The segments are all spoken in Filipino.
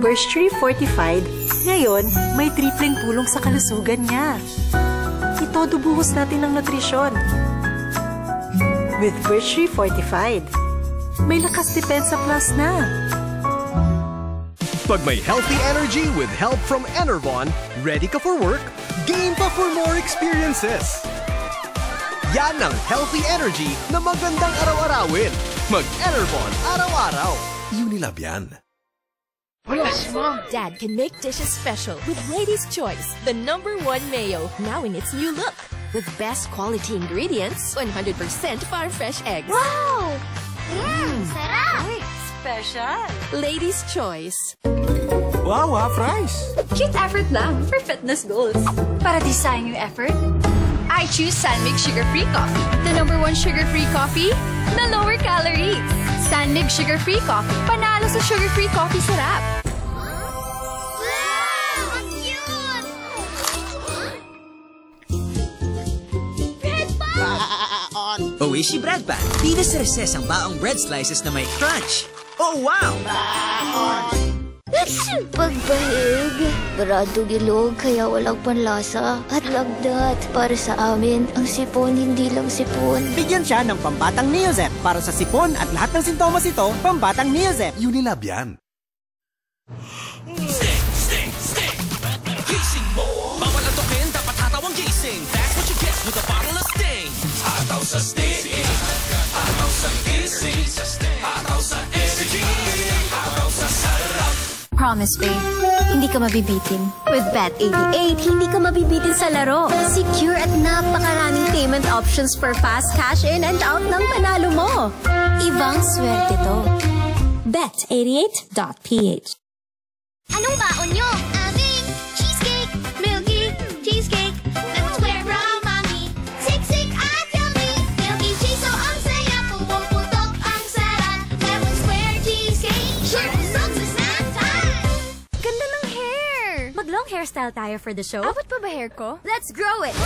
Birch Tree Fortified, ngayon may tripleng tulong sa kalusugan niya. Itodo buhos natin ng nutrisyon. With Birch Tree Fortified, may lakas depensa plus na. Pag may healthy energy with help from Enervon, ready ka for work, game pa for more experiences. Yan ang healthy energy na magandang araw-arawin. Mag-Enervon araw-araw. Unilab yan. Yes, Mom! Dad can make dishes special with Lady's Choice, the #1 mayo, now in its new look. With best quality ingredients, 100% farm-fresh eggs. Wow! Sarap! Special! Lady's Choice. Wow, fries! Cute effort lang for fitness goals. Para di sayang yung effort, I choose Sanmig Sugar-Free Coffee. The #1 sugar-free coffee na lower calories. Sanmig Sugar-Free Coffee. Panalo sa sugar-free coffee sarap. Wow! Ang cute! Bread pan! Oishi Bread Pan. Pinas Reses ang baong bread slices na may crunch. Oh, wow! Pagbahig, baradong ilog kaya walang panlasa at lagdat. Para sa amin, ang sipon hindi lang sipon. Bigyan siya ng pambatang Neozep. Para sa sipon at lahat ng sintomas ito, pambatang Neozep. Unilab yan. Sting! Gising mo! Bawal ang token, dapat hatawang gising. That's what you get with a bottle of Sting. Hataw sa Sting. Hataw sa gising. Hataw sa energy. Hataw sa sarap. Promise, babe. Hindi ka mabibitin. With Bet88, hindi ka mabibitin sa laro. Secure at napakaraming payment options for fast cash in and out ng panalo mo. Ibang swerte to. Bet88.ph. Anong baon nyo? Aming cheesecake, milky cheesecake. That's where from mommy. Siksik at yummy. Milky cheese, so ang saya. Pumuputok ang sarap. Lemon square cheesecake. Sure, busog sa snack time. Ganda ng hair! Mag-long hairstyle tayo for the show. Abot pa ba hair ko? Let's grow it!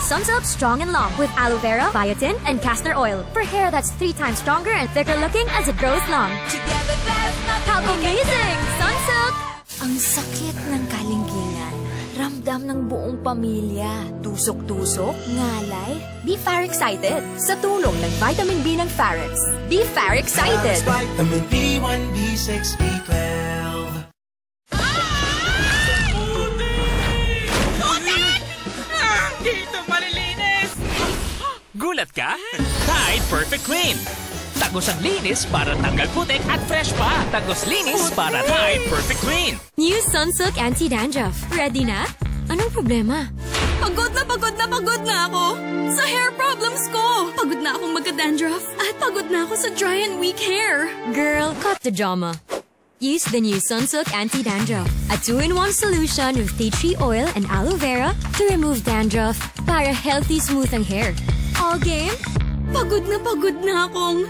Sunsilk Strong and Long with aloe vera, biotin, and castor oil. For hair that's 3 times stronger and thicker looking as it grows long. Together, there's nothing. How amazing! Sunsilk! Ang sakit ng kalingingan. Ramdam ng buong pamilya. Tusok-tusok, ngalay. Be Fair-Excited. Sa tulong ng vitamin B ng Farex. Be Fair-Excited! Vitamin B1, B6, B12. Dito malilinis! Gulat ka? Tide Perfect Clean! Tagos ang linis para tanggal putik at fresh pa. Tagos linis para Tide Perfect Clean. New Sunsilk Anti-Dandruff. Ready na? Anong problema? Pagod na ako sa hair problems ko. Pagod na akong magka-dandruff at pagod na ako sa dry and weak hair. Girl, cut the drama. Use the new Sunsilk Anti-Dandruff, a 2-in-1 solution with tea tree oil and aloe vera to remove dandruff para healthy, smooth ang hair. All game? Pagod na akong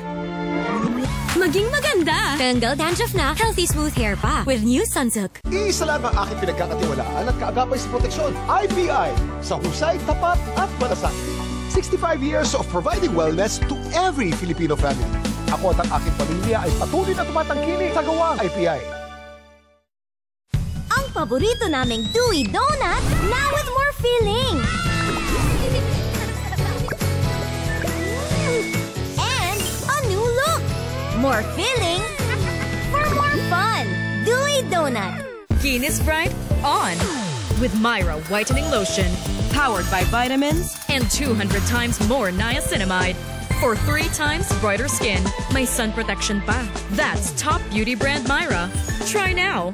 maging maganda. Tanggal dandruff na, healthy, smooth hair pa with new Sunsilk. Iisa lang ang aking pinagkakatiwalaan at kaagapay sa proteksyon. IPI, sa husay, tapat at malasakit. 65 years of providing wellness to every Filipino family. Ako at ang aking pamilya ay patuloy na tumatangkilik sa gawang IPI. Ang paborito naming Dewy Donut, now with more filling. And a new look. More filling for more fun. Dewy Donut. Kinis Bright on with Myra Whitening Lotion, powered by vitamins and 200 times more niacinamide. For 3 times brighter skin, may sun protection pa. That's top beauty brand Myra. Try now.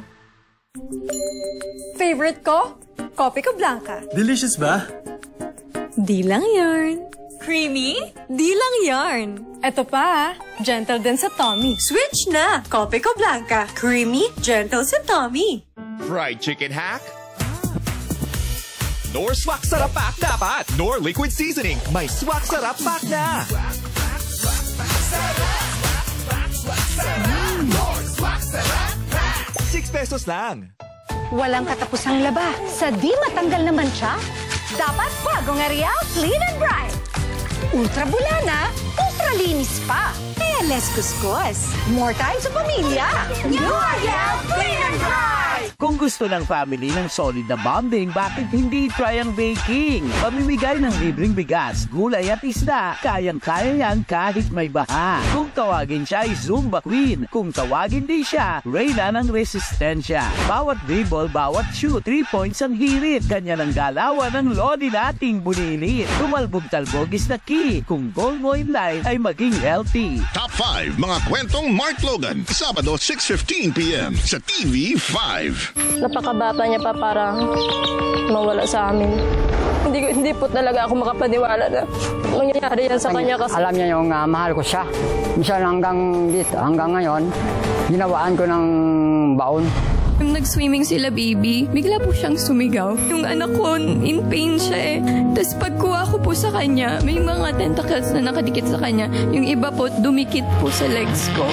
Favorite ko? Kopi ko Blanca. Delicious ba? Di lang yarn. Creamy? Di lang yarn. Eto pa, gentle din sa tummy. Switch na! Kopi ko Blanca. Creamy, gentle sa tummy. Fried chicken hack? Nor Swak Sarap Pack dapat. Nor liquid seasoning. May Swak Sarap Pack na. 6 pesos lang. Walang katapusang laba sa di matanggal naman siya. Dapat bagong Ariel Clean and Bright. Ultra Bulana, Ultralinis pa. less kuskus. More time sa pamilya. New Ariel Clean and Dry! Kung gusto ng family ng solid na bonding, bakit hindi try ang baking? Pamimigay ng libreng bigas, gulay at isda, kayang-kaya yan kahit may baha. Kung tawagin siya ay Zumba Queen. Kung tawagin din siya, Reyna ng Resistensya. Bawat dribble, bawat shoot, 3 points ang hirit. Kanya ng galawan ng lodi nating bunilit. Tumalbog-talbog is the key. Kung goal mo in life ay maging healthy. Top 5 mga kwentong Mark Logan. Sabado 6:15 p.m. sa TV5. Napakabata niya pa para mawala sa amin. Hindi po talaga ako makapaniwala na mangyayari yan sa kanya kasi... Alam niya yung mahal ko siya. Minsan hanggang ngayon, ginawaan ko ng baon. Nung nag-swimming sila, baby, bigla po siyang sumigaw. Yung anak ko, in pain siya eh. Tapos pagkuha ko po sa kanya, may mga tentacles na nakadikit sa kanya. Yung iba po, dumikit po sa legs ko.